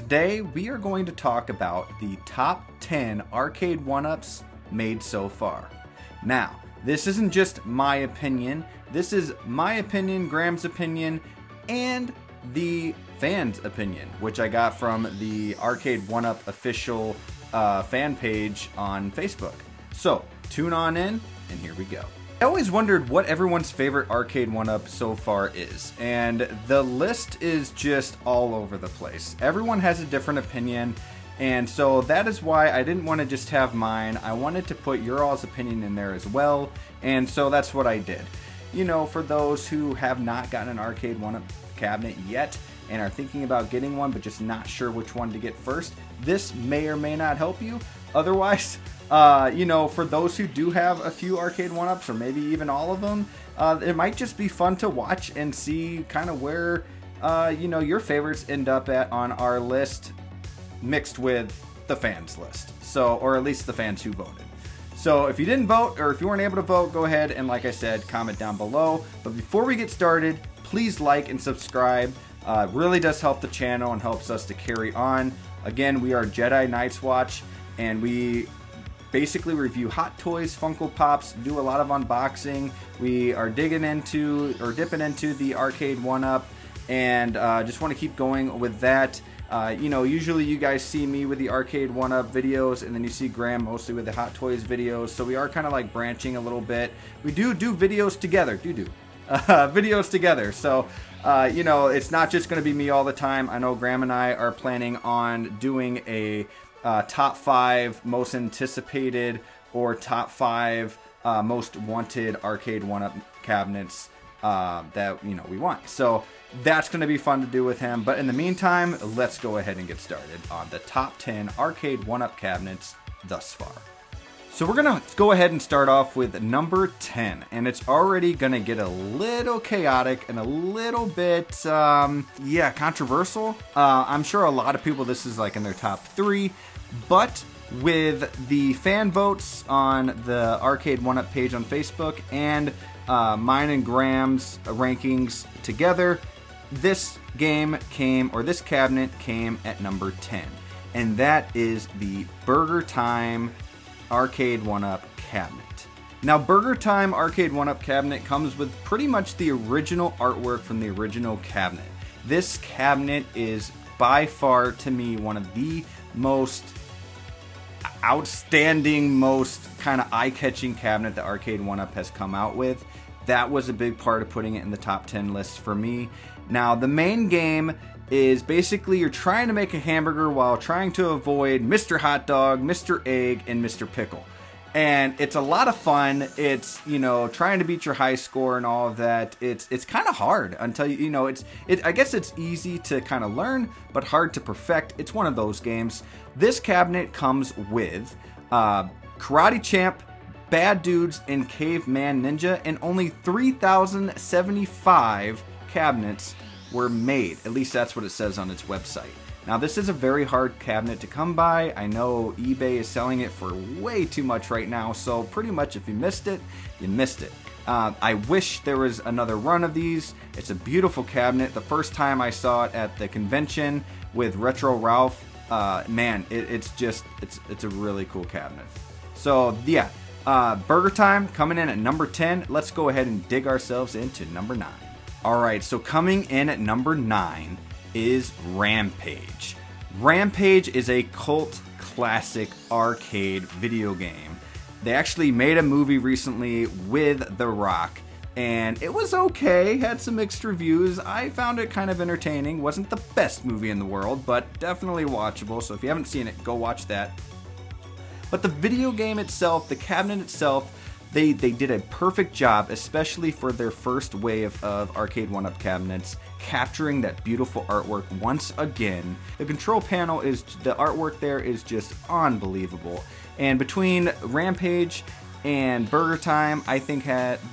today we are going to talk about the top 10 arcade 1-ups made so far. Now, this isn't just my opinion, this is my opinion, Graham's opinion, and the fans' opinion, which I got from the Arcade1UP official fan page on Facebook. So, tune on in, and here we go. I always wondered what everyone's favorite Arcade 1-up so far is, and the list is just all over the place. Everyone has a different opinion, and so that is why I didn't want to just have mine. I wanted to put your all's opinion in there as well, and so that's what I did. You know, for those who have not gotten an Arcade 1-up cabinet yet and are thinking about getting one but just not sure which one to get first, this may or may not help you. Otherwise, you know, for those who do have a few Arcade 1-ups or maybe even all of them, it might just be fun to watch and see kind of where, you know, your favorites end up at on our list mixed with the fans list. So, or at least the fans who voted. So if you didn't vote or if you weren't able to vote, go ahead and, like I said, comment down below. But before we get started, please like and subscribe. It really does help the channel and helps us to carry on. Again, we are Jedi Knights Watch, and we basically review hot toys, Funko Pops, do a lot of unboxing. We are dipping into the Arcade 1-up, and just want to keep going with that. You know, usually you guys see me with the Arcade 1-up videos, and then you see Graham mostly with the Hot Toys videos, so we are kind of like branching a little bit. We do videos together, videos together, so you know, it's not just going to be me all the time. I know Graham and I are planning on doing a top 5 most anticipated or top 5 most wanted Arcade 1-up cabinets that, you know, we want. So that's going to be fun to do with him. But in the meantime, let's go ahead and get started on the top 10 Arcade 1-up cabinets thus far. So we're going to go ahead and start off with number 10, and it's already going to get a little chaotic and a little bit, yeah, controversial. I'm sure a lot of people, this is like in their top 3, but with the fan votes on the Arcade 1-up page on Facebook and mine and Graham's rankings together, this cabinet came at number 10, and that is the Burger Time Arcade 1-up cabinet. Now, Burger Time Arcade 1-up cabinet comes with pretty much the original artwork from the original cabinet. This cabinet is by far, to me, one of the most outstanding, most kind of eye-catching cabinet that Arcade 1-up has come out with. That was a big part of putting it in the top 10 list for me. Now, the main game is basically you're trying to make a hamburger while trying to avoid Mr. Hot Dog, Mr. Egg, and Mr. Pickle. And it's a lot of fun. It's, you know, trying to beat your high score and all of that. It's kind of hard until you know, I guess it's easy to kind of learn, but hard to perfect. It's one of those games. This cabinet comes with Karate Champ, Bad Dudes, and Caveman Ninja, and only 3,075 cabinets were made. At least that's what it says on its website. Now, this is a very hard cabinet to come by. I know eBay is selling it for way too much right now, so pretty much if you missed it, you missed it. I wish there was another run of these. It's a beautiful cabinet. The first time I saw it at the convention with Retro Ralph, man, it's a really cool cabinet. So yeah, Burger Time coming in at number 10. Let's go ahead and dig ourselves into number 9. Alright, so coming in at number 9 is Rampage. Rampage is a cult classic arcade video game. They actually made a movie recently with The Rock, and it was okay, had some mixed reviews. I found it kind of entertaining. Wasn't the best movie in the world, but definitely watchable, so if you haven't seen it, go watch that. But the video game itself, the cabinet itself, they did a perfect job, especially for their first wave of Arcade 1-up cabinets, capturing that beautiful artwork once again. The control panel the artwork there is just unbelievable. And between Rampage and Burger Time, I think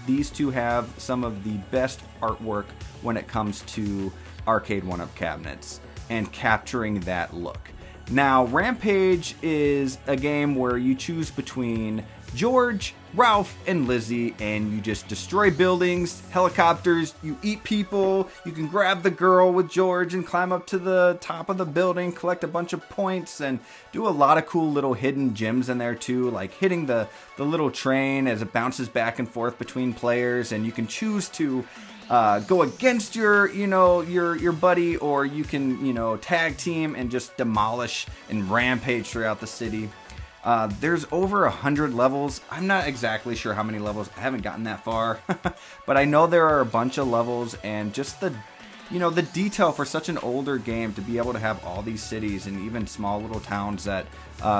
these two have some of the best artwork when it comes to Arcade 1-up cabinets and capturing that look. Now, Rampage is a game where you choose between George, Ralph and Lizzie, and you just destroy buildings, helicopters, you eat people, you can grab the girl with George and climb up to the top of the building, collect a bunch of points, and do a lot of cool little hidden gems in there too, like hitting the little train as it bounces back and forth between players, and you can choose to go against your buddy, or you can, tag team and just demolish and rampage throughout the city. There's over 100 levels. I'm not exactly sure how many levels. I haven't gotten that far, but I know there are a bunch of levels, and just the detail for such an older game to be able to have all these cities and even small little towns that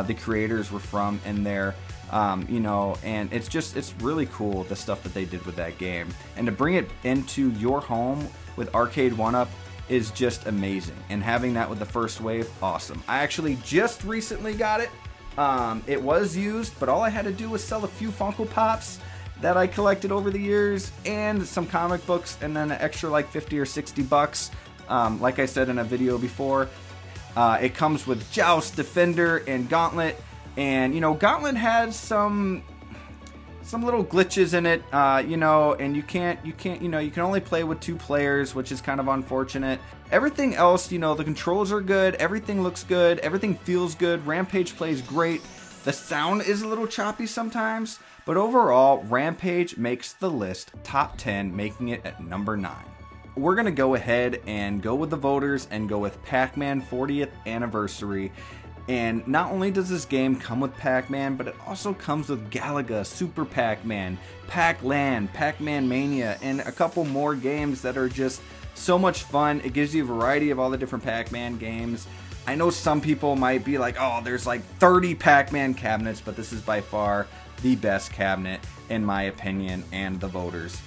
the creators were from in there. And it's really cool, the stuff that they did with that game, and to bring it into your home with Arcade1UP is just amazing. And having that with the first wave, awesome. I actually just recently got it. It was used, but all I had to do was sell a few Funko Pops that I collected over the years, and some comic books, and then an extra like 50 or 60 bucks. Like I said in a video before, it comes with Joust, Defender, and Gauntlet. And Gauntlet has some little glitches in it, and you can only play with 2 players, which is kind of unfortunate. Everything else, the controls are good, everything looks good, everything feels good. Rampage plays great. The sound is a little choppy sometimes, but overall, Rampage makes the list top 10, making it at number 9. We're gonna go ahead and go with the voters and go with PacMan 40th Anniversary. And not only does this game come with Pac-Man, but it also comes with Galaga, Super Pac-Man, Pac-Land, Pac-Man Mania, and a couple more games that are just so much fun. It gives you a variety of all the different Pac-Man games. I know some people might be like, oh, there's like 30 Pac-Man cabinets, but this is by far the best cabinet, in my opinion, and the voters.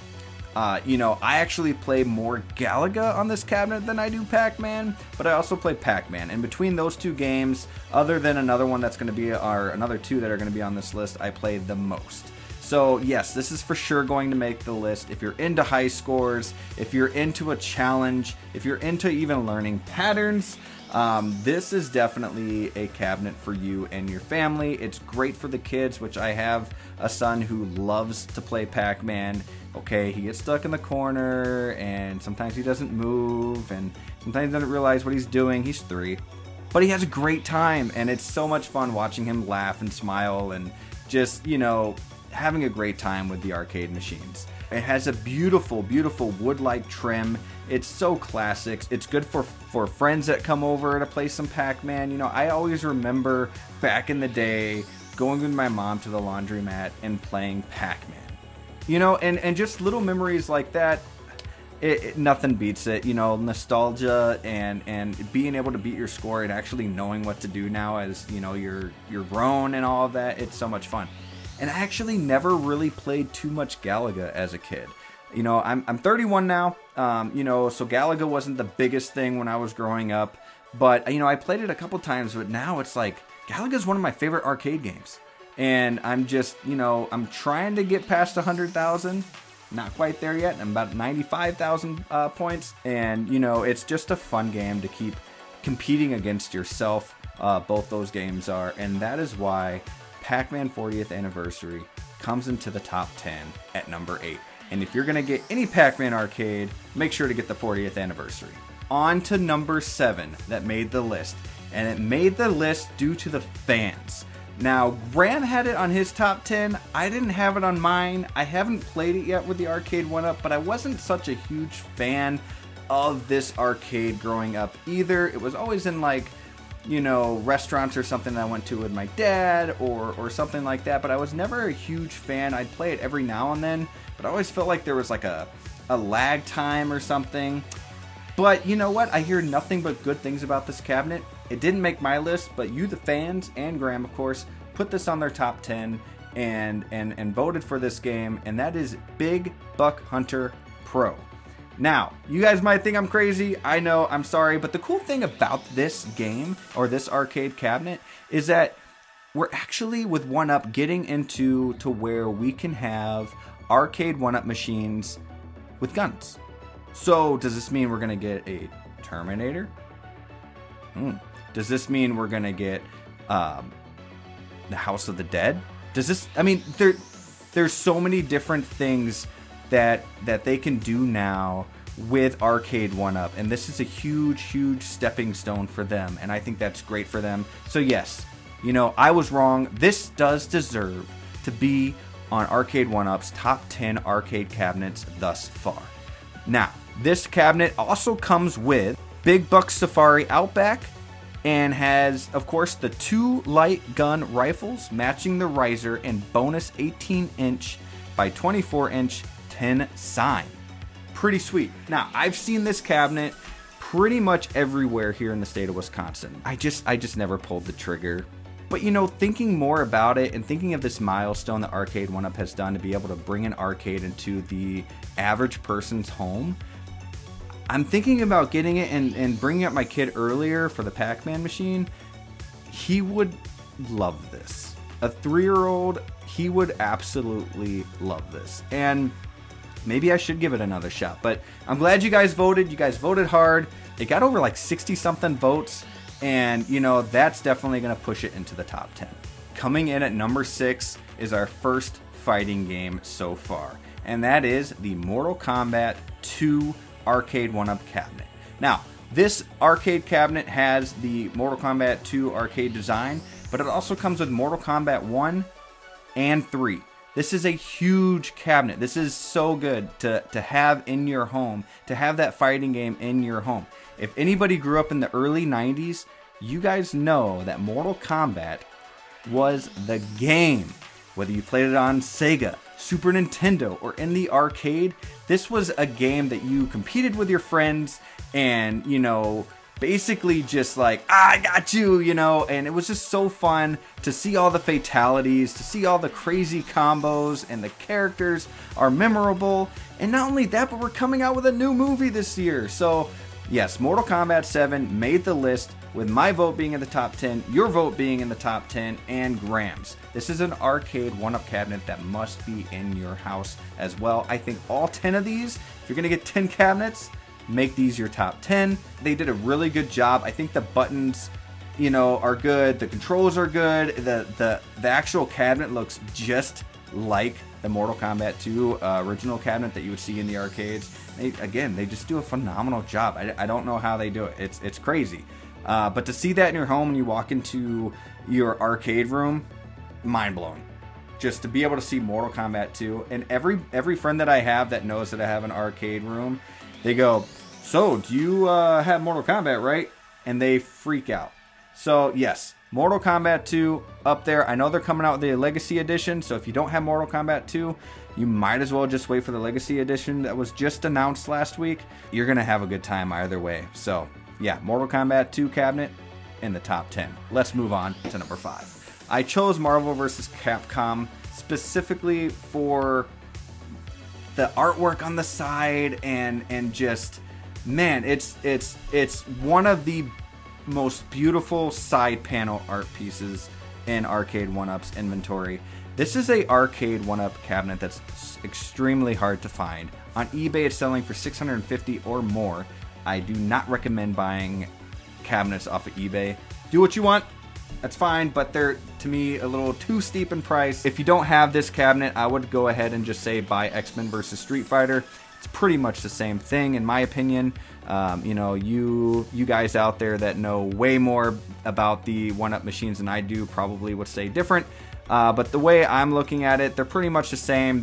I actually play more Galaga on this cabinet than I do Pac-Man, but I also play Pac-Man. And between those 2 games, other than another one that's going to be, or another 2 that are going to be on this list, I play the most. So yes, this is for sure going to make the list. If you're into high scores, if you're into a challenge, if you're into even learning patterns, this is definitely a cabinet for you and your family. It's great for the kids, which I have a son who loves to play Pac-Man. Okay, he gets stuck in the corner, and sometimes he doesn't move, and sometimes he doesn't realize what he's doing. He's 3. But he has a great time, and it's so much fun watching him laugh and smile and just, having a great time with the arcade machines. It has a beautiful, beautiful wood-like trim. It's so classic. It's good for friends that come over to play some Pac-Man. I always remember back in the day going with my mom to the laundromat and playing Pac-Man. And just little memories like that, nothing beats it. Nostalgia and being able to beat your score and actually knowing what to do now as, you're grown and all of that. It's so much fun. And I actually never really played too much Galaga as a kid. I'm 31 now, so Galaga wasn't the biggest thing when I was growing up. But, I played it a couple times, but now it's like, Galaga's one of my favorite arcade games. And I'm just, I'm trying to get past 100,000. Not quite there yet. I'm about 95,000 points. And, it's just a fun game to keep competing against yourself. Both those games are. And that is why Pac-Man 40th Anniversary comes into the top 10 at number 8. And if you're going to get any Pac-Man arcade, make sure to get the 40th Anniversary. On to number 7 that made the list. And it made the list due to the fans. Now, Graham had it on his top 10. I didn't have it on mine. I haven't played it yet with the Arcade1UP, but I wasn't such a huge fan of this arcade growing up either. It was always in restaurants or something that I went to with my dad or something like that, but I was never a huge fan. I'd play it every now and then, but I always felt like there was like a lag time or something. But you know what? I hear nothing but good things about this cabinet. It didn't make my list, but you, the fans, and Graham, of course, put this on their top 10 and voted for this game, and that is Big Buck Hunter Pro. Now, you guys might think I'm crazy. I know, I'm sorry, but the cool thing about this game, or this arcade cabinet, is that we're actually, with 1UP, getting into where we can have Arcade1UP machines with guns. So, does this mean we're going to get a Terminator? Does this mean we're going to get the House of the Dead? Does this, there's so many different things that they can do now with Arcade1UP, and this is a huge stepping stone for them, and I think that's great for them. So yes, you know, I was wrong. This does deserve to be on Arcade1UP's top 10 arcade cabinets thus far. Now, this cabinet also comes with Big Buck Safari Outback and has, of course, the 2 light gun rifles matching the riser and bonus 18-inch by 24-inch 10 sign. Pretty sweet. Now, I've seen this cabinet pretty much everywhere here in the state of Wisconsin. I just never pulled the trigger. But you know, thinking more about it and thinking of this milestone that Arcade1UP has done to be able to bring an arcade into the average person's home, I'm thinking about getting it and bringing up my kid earlier for the PacMan machine. He would love this. A 3-year-old, he would absolutely love this. And maybe I should give it another shot. But I'm glad you guys voted. You guys voted hard. It got over like 60-something votes. And, you know, that's definitely going to push it into the top 10. Coming in at number 6 is our first fighting game so far. And that is the Mortal Kombat 2 Arcade1UP cabinet. Now, this arcade cabinet has the Mortal Kombat 2 arcade design, but it also comes with Mortal Kombat 1 and 3. This is a huge cabinet. This is so good to have in your home, to have that fighting game in your home. If anybody grew up in the early 90s, you guys know that Mortal Kombat was the game. Whether you played it on Sega, Super Nintendo, or in the arcade, this was a game that you competed with your friends and, you know, basically just like, I got you, you know, and it was just so fun to see all the fatalities, to see all the crazy combos, and the characters are memorable. And not only that, but we're coming out with a new movie this year. So yes, Mortal Kombat 7 made the list, with my vote being in the top 10, your vote being in the top 10, and Graham's. This is an Arcade1UP cabinet that must be in your house as well. I think all 10 of these, if you're going to get 10 cabinets, make these your top 10. They did a really good job. I think the buttons, you know, are good. The controls are good. The actual cabinet looks just like the Mortal Kombat 2 original cabinet that you would see in the arcades. They just do a phenomenal job. I don't know how they do it. It's crazy. But to see that in your home when you walk into your arcade room, mind-blowing. Just to be able to see Mortal Kombat 2. And every friend that I have that knows that I have an arcade room, they go, so, do you have Mortal Kombat, right? And they freak out. So, yes, Mortal Kombat 2 up there. I know they're coming out with the Legacy Edition, so if you don't have Mortal Kombat 2, you might as well just wait for the Legacy Edition that was just announced last week. You're going to have a good time either way. So, yeah, Mortal Kombat 2 cabinet in the top 10. Let's move on to number 5. I chose Marvel vs. Capcom specifically for the artwork on the side and just, man, it's one of the most beautiful side panel art pieces in Arcade1UP's inventory. This is a Arcade1UP cabinet that's extremely hard to find. On eBay, it's selling for $650 or more. I do not recommend buying cabinets off of eBay. Do what you want, that's fine, but they're, to me, a little too steep in price. If you don't have this cabinet, I would go ahead and just say buy X-Men vs. Street Fighter. It's pretty much the same thing, in my opinion. You know, you guys out there that know way more about the 1UP machines than I do probably would say different. But the way I'm looking at it, they're pretty much the same.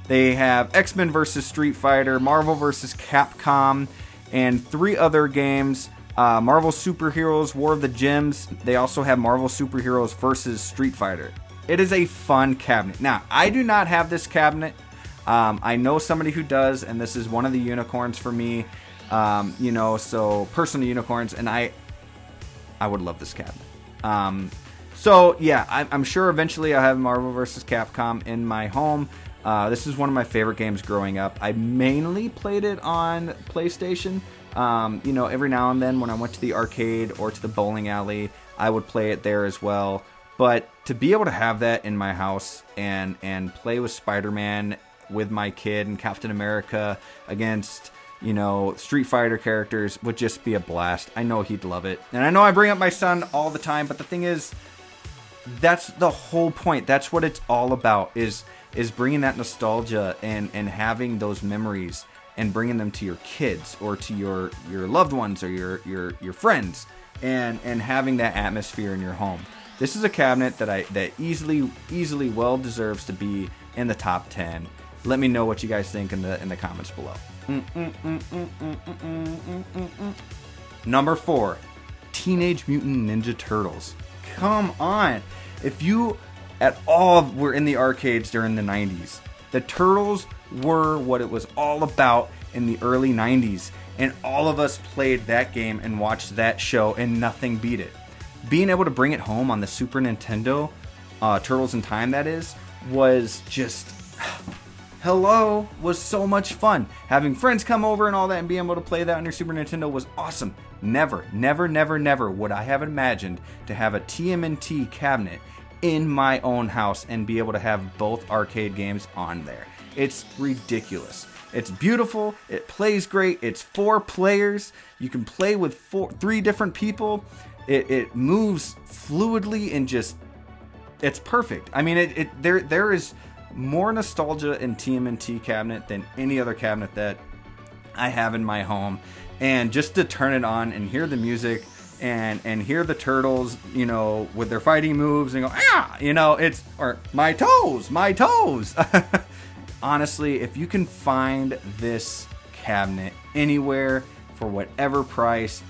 They have X-Men vs. Street Fighter, Marvel vs. Capcom, and 3 other games. Marvel Superheroes, War of the Gems. They also have Marvel Superheroes vs. Street Fighter. It is a fun cabinet. Now, I do not have this cabinet. I know somebody who does, and this is one of the unicorns for me. You know, so personal unicorns, and I would love this cabinet. So yeah, I'm sure eventually I'll have Marvel vs. Capcom in my home. This is one of my favorite games growing up. I mainly played it on PlayStation. You know, every now and then when I went to the arcade or to the bowling alley, I would play it there as well. But to be able to have that in my house and play with Spider-Man with my kid and Captain America against, you know, Street Fighter characters would just be a blast. I know he'd love it. And I know I bring up my son all the time, but the thing is, that's the whole point. That's what it's all about, is is bringing that nostalgia and having those memories and bringing them to your kids or to your loved ones or your friends, and having that atmosphere in your home. This is a cabinet that easily well deserves to be in the top 10. Let me know what you guys think in the comments below. Number 4, Teenage Mutant Ninja Turtles. Come on. If you at all were in the arcades during the 90s, the Turtles were what it was all about in the early 90s. And all of us played that game and watched that show, and nothing beat it. Being able to bring it home on the Super Nintendo, Turtles in Time that is, was just... was so much fun. Having friends come over and all that and being able to play that on your Super Nintendo was awesome. Never would I have imagined to have a TMNT cabinet in my own house and be able to have both arcade games on there. It's ridiculous. It's beautiful. It plays great. It's 4 players. You can play with 3 different people. It moves fluidly and just, it's perfect. I mean, there is more nostalgia in TMNT cabinet than any other cabinet that I have in my home. And just to turn it on and hear the music and hear the turtles, you know, with their fighting moves and go, ah, you know, it's, or my toes. Honestly, if you can find this cabinet anywhere for whatever price,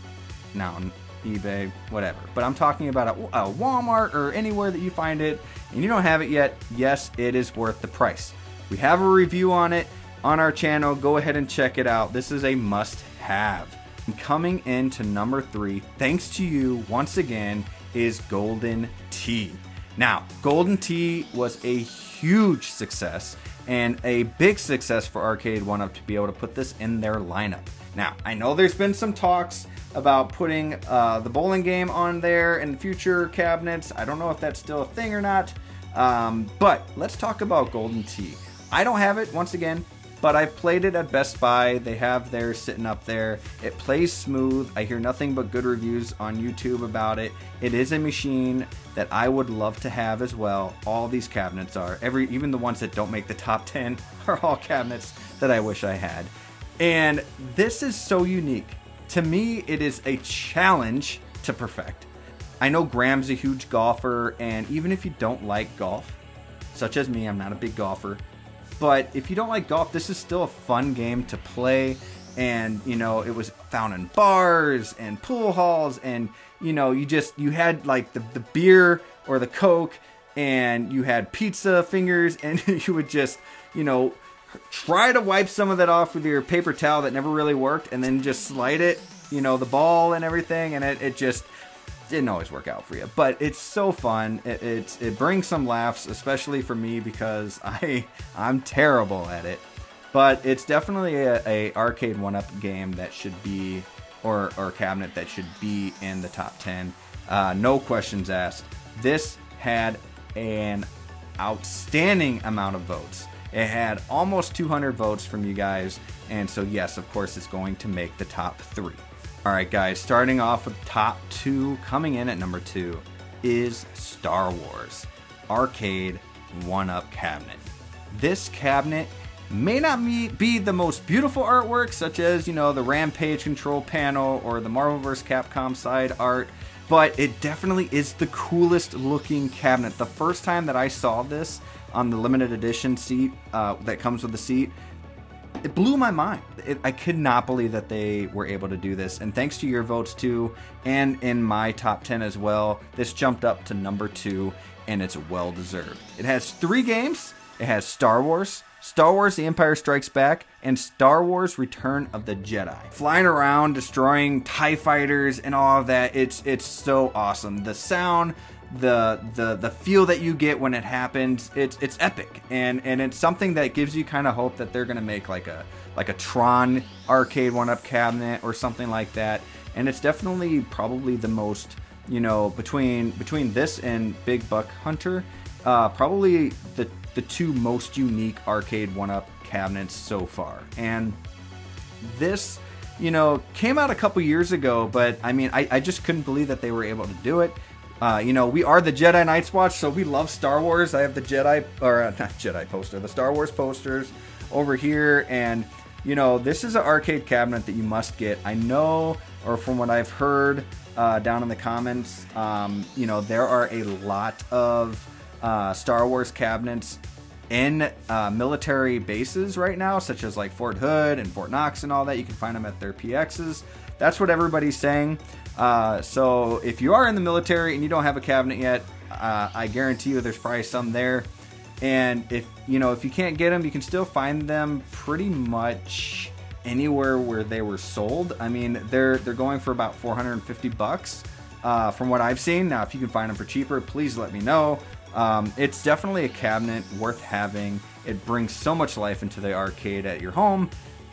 now on eBay, whatever, but I'm talking about a Walmart or anywhere that you find it and you don't have it yet, yes, it is worth the price. We have a review on it on our channel. Go ahead and check it out. This is a must-have. And coming into number 3, thanks to you once again, is Golden Tee. Now, Golden Tee was a huge success and a big success for Arcade1UP to be able to put this in their lineup. Now, I know there's been some talks about putting the bowling game on there in future cabinets. I don't know if that's still a thing or not, but let's talk about Golden Tee. I don't have it, once again, but I've played it at Best Buy. They have theirs sitting up there. It plays smooth. I hear nothing but good reviews on YouTube about it. It is a machine that I would love to have as well. All these cabinets are. Even the ones that don't make the top 10 are all cabinets that I wish I had. And this is so unique. To me, it is a challenge to perfect. I know Graham's a huge golfer, and even if you don't like golf, such as me, I'm not a big golfer, but if you don't like golf, this is still a fun game to play. And, you know, it was found in bars and pool halls, and, you know, you had like the beer or the Coke, and you had pizza fingers, and you would just, you know, try to wipe some of that off with your paper towel that never really worked, and then just slide it, you know, the ball and everything, and it just didn't always work out for you. But it's so fun. It brings some laughs, especially for me, because I'm terrible at it. But it's definitely a Arcade1UP game that should be, or cabinet that should be in the top 10. No questions asked. This had an outstanding amount of votes. It had almost 200 votes from you guys, and so yes, of course, it's going to make the top 3. Alright guys, starting off with top 2, coming in at number 2 is Star Wars Arcade1UP Cabinet. This cabinet may not be the most beautiful artwork, such as, you know, the Rampage control panel or the Marvel vs. Capcom side art, but it definitely is the coolest looking cabinet. The first time that I saw this on the limited edition seat that comes with the seat, it blew my mind. I could not believe that they were able to do this, and thanks to your votes too, and in my top 10 as well, this jumped up to number 2, and it's well deserved. It has 3 games. It has Star Wars The Empire Strikes Back, and Star Wars Return of the Jedi. Flying around, destroying TIE fighters and all of that, it's so awesome. The sound, the feel that you get when it happens, it's epic, and it's something that gives you kind of hope that they're gonna make like a Tron Arcade1UP cabinet or something like that. And it's definitely probably the most, you know, between this and Big Buck Hunter, probably the 2 most unique Arcade1UP cabinets so far. And this, you know, came out a couple years ago, but I mean, I just couldn't believe that they were able to do it. You know, we are the Jedi Knights Watch, so we love Star Wars. I have the Jedi, or not Jedi poster, the Star Wars posters over here. And, you know, this is an arcade cabinet that you must get. I know, or from what I've heard down in the comments, you know, there are a lot of Star Wars cabinets in military bases right now, such as like Fort Hood and Fort Knox and all that. You can find them at their PXs. That's what everybody's saying. So if you are in the military and you don't have a cabinet yet, I guarantee you there's probably some there. And if you can't get them, you can still find them pretty much anywhere where they were sold. I mean, they're going for about $450 from what I've seen. Now, if you can find them for cheaper, please let me know. It's definitely a cabinet worth having. It brings so much life into the arcade at your home.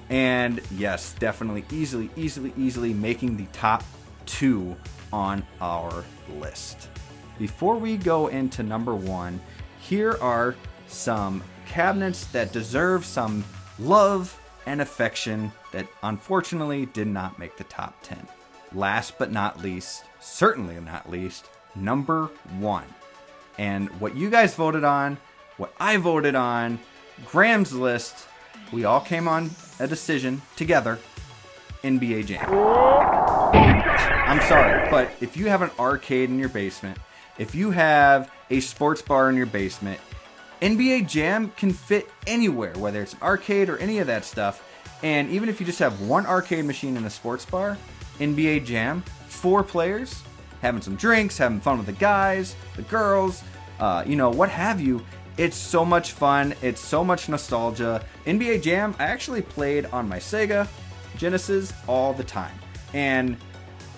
And yes, definitely easily making the top 2 on our list. Before we go into number 1, here are some cabinets that deserve some love and affection that unfortunately did not make the top 10. Last but not least, certainly not least, number 1. And what you guys voted on, what I voted on, Graham's list, we all came on a decision together. NBA Jam. I'm sorry, but if you have an arcade in your basement, if you have a sports bar in your basement, NBA Jam can fit anywhere, whether it's an arcade or any of that stuff. And even if you just have one arcade machine in a sports bar, NBA Jam, 4 players, having some drinks, having fun with the guys, the girls, you know, what have you. It's so much fun. It's so much nostalgia. NBA Jam, I actually played on my Sega Genesis all the time. And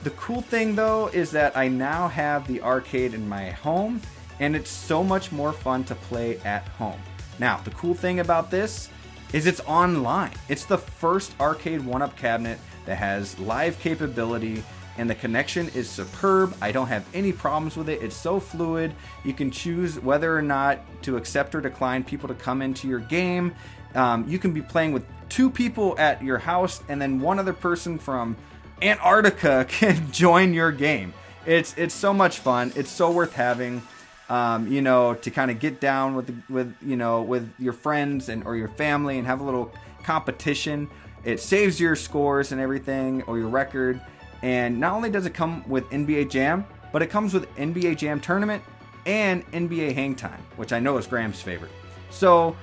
the cool thing though is that I now have the arcade in my home, and it's so much more fun to play at home. Now, the cool thing about this is it's online. It's the first Arcade1UP cabinet that has live capability, and the connection is superb. I don't have any problems with it. It's so fluid. You can choose whether or not to accept or decline people to come into your game. You can be playing with 2 people at your house, and then one other person from Antarctica can join your game. It's so much fun. It's so worth having. You know, to kind of get down with your friends or your family and have a little competition. It saves your scores and everything, or your record. And not only does it come with NBA Jam, but it comes with NBA Jam Tournament and NBA Hang Time, which I know is Graham's favorite. So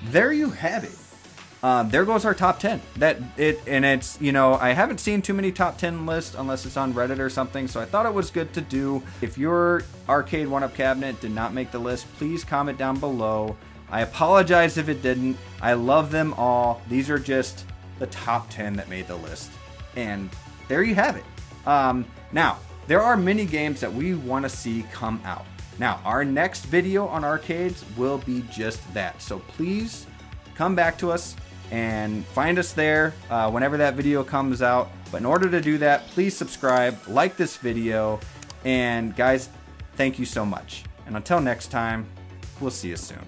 there you have it. There goes our top 10. It's, you know, I haven't seen too many top 10 lists unless it's on Reddit or something, so I thought it was good to do. If your Arcade1UP cabinet did not make the list, please comment down below. I apologize if it didn't. I love them all. These are just the top 10 that made the list. And there you have it. Now, there are mini games that we want to see come out. Now, our next video on arcades will be just that. So please come back to us and find us there whenever that video comes out. But in order to do that, please subscribe, like this video, and guys, thank you so much. And until next time, we'll see you soon.